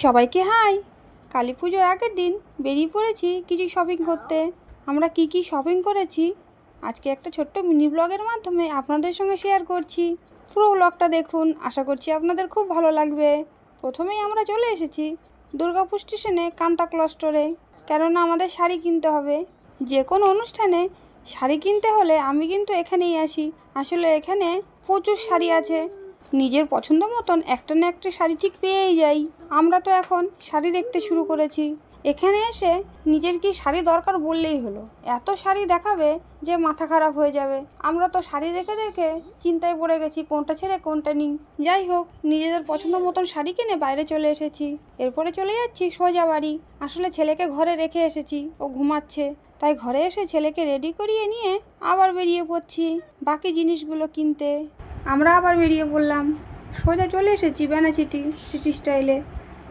সবাইকে হাই। কালী পুজোর আগের দিন বেরিয়ে পড়েছি কিছু শপিং করতে। আমরা কি শপিং করেছি আজকে একটা ছোট্ট মিনি ব্লগের মাধ্যমে আপনাদের সঙ্গে শেয়ার করছি। পুরো ব্লগটা দেখুন, আশা করছি আপনাদের খুব ভালো লাগবে। প্রথমেই আমরা চলে এসেছি দুর্গাপুর স্টেশনে কান্তাক্লথ স্টোরে, কেননা আমাদের শাড়ি কিনতে হবে। যে কোনো অনুষ্ঠানে শাড়ি কিনতে হলে আমি কিন্তু এখানেই আসি। আসলে এখানে প্রচুর শাড়ি আছে, নিজের পছন্দ মতন একটা না একটা শাড়ি ঠিক পেয়েই যাই। আমরা তো এখন শাড়ি দেখতে শুরু করেছি। এখানে এসে নিজের কি শাড়ি দরকার বললেই হলো, এত শাড়ি দেখাবে যে মাথা খারাপ হয়ে যাবে। আমরা তো শাড়ি দেখে দেখে চিন্তায় পড়ে গেছি কোনটা ছেড়ে কোনটা নিই। যাই হোক, নিজেদের পছন্দ মতন শাড়ি কিনে বাইরে চলে এসেছি। এরপরে চলে যাচ্ছি সোজা বাড়ি। আসলে ছেলেকে ঘরে রেখে এসেছি, ও ঘুমাচ্ছে, তাই ঘরে এসে ছেলেকে রেডি করিয়ে নিয়ে আবার বেরিয়ে পড়ছি বাকি জিনিসগুলো কিনতে। আমরা আবার বেরিয়ে পড়লাম, সোজা চলে এসেছি বেনাচিটি সিটি স্টাইলে।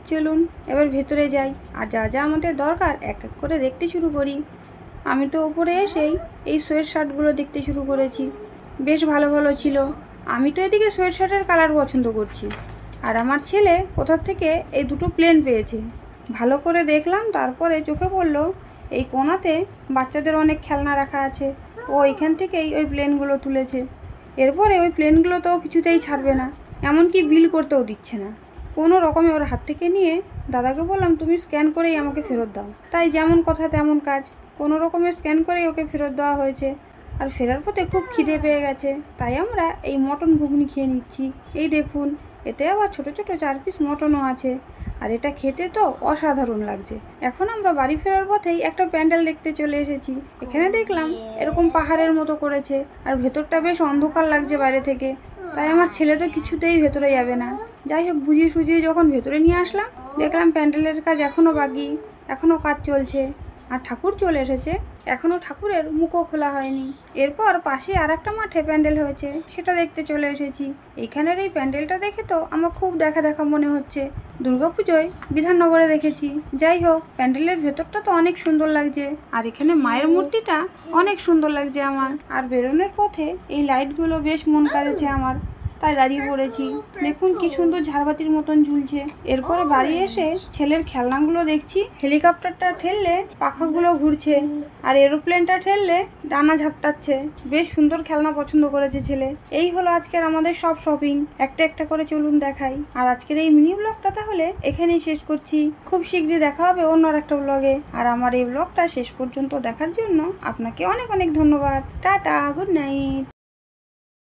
চলুন এবার ভেতরে যাই আর যা যা আমাদের দরকার এক এক করে দেখতে শুরু করি। আমি তো ওপরে এসেই এই সোয়েট শার্টগুলো দেখতে শুরু করেছি, বেশ ভালো ভালো ছিল। আমি তো এদিকে সোয়েট শার্টের কালার পছন্দ করছি, আর আমার ছেলে কোথার থেকে এই দুটো প্লেন পেয়েছে। ভালো করে দেখলাম, তারপরে চোখে পড়লো এই কোণাতে বাচ্চাদের অনেক খেলনা রাখা আছে। ও এখান থেকেই ওই প্লেনগুলো তুলেছে। এরপরে ওই প্লেনগুলো তো কিছুতেই ছাড়বে না, এমনকি বিল করতেও দিচ্ছে না। কোনো রকমে ওর হাত থেকে নিয়ে দাদাকে বললাম তুমি স্ক্যান করেই আমাকে ফেরত দাও। তাই যেমন কথা তেমন কাজ, কোনো রকমের স্ক্যান করেই ওকে ফেরত দেওয়া হয়েছে। আর ফেরার পথে খুব খিদে পেয়ে গেছে, তাই আমরা এই মটন ঘুগনি খেয়ে নিচ্ছি। এই দেখুন, এতে আবার ছোট ছোট 4 পিস মটনও আছে, আর এটা খেতে তো অসাধারণ লাগছে। এখন আমরা বাড়ি ফেরার পথেই একটা প্যান্ডেল দেখতে চলে এসেছি। এখানে দেখলাম এরকম পাহাড়ের মতো করেছে, আর ভেতরটা বেশ অন্ধকার লাগছে বাইরে থেকে, তাই আমার ছেলে তো কিছুতেই ভেতরে যাবে না। যাই হোক, বুঝিয়ে সুঝিয়ে যখন ভেতরে নিয়ে আসলাম, দেখলাম প্যান্ডেলের কাজ এখনও বাকি, এখনও কাজ চলছে। আর ঠাকুর চলে এসেছে, এখনও ঠাকুরের মুখও খোলা হয়নি। এরপর পাশে আর একটা মাঠে প্যান্ডেল হয়েছে, সেটা দেখতে চলে এসেছি। এখানের এই প্যান্ডেলটা দেখে তো আমার খুব দেখা দেখা মনে হচ্ছে দুর্গাপুজোয় বিধাননগরে দেখেছি। যাই হোক, প্যান্ডেলের ভেতরটা তো অনেক সুন্দর লাগছে, আর এখানে মায়ের মূর্তিটা অনেক সুন্দর লাগছে আমার। আর বেরোনোর পথে এই লাইটগুলো বেশ মন কাড়েছে আমার, তাই দাঁড়িয়ে পড়েছি। দেখুন কি সুন্দর ঝাড়বাতির মতন ঝুলছে। এরপরে বাড়ি এসে ছেলের খেলনাগুলো দেখছি, হেলিকপ্টারটা ঠেললে পাখাগুলো ঘুরছে, আর এরোপ্লেনটা ঠেললে ডানা ঝাপটাচ্ছে। বেশ সুন্দর খেলনা পছন্দ করেছে ছেলে। এই হলো আজকের আমাদের সব শপিং, একটা একটা করে চলুন দেখাই। আর আজকের এই মিনি ব্লগটা তাহলে এখানেই শেষ করছি। খুব শীঘ্রই দেখা হবে অন্য একটা ব্লগে। আর আমার এই ব্লগটা শেষ পর্যন্ত দেখার জন্য আপনাকে অনেক অনেক ধন্যবাদ। Tata, good night.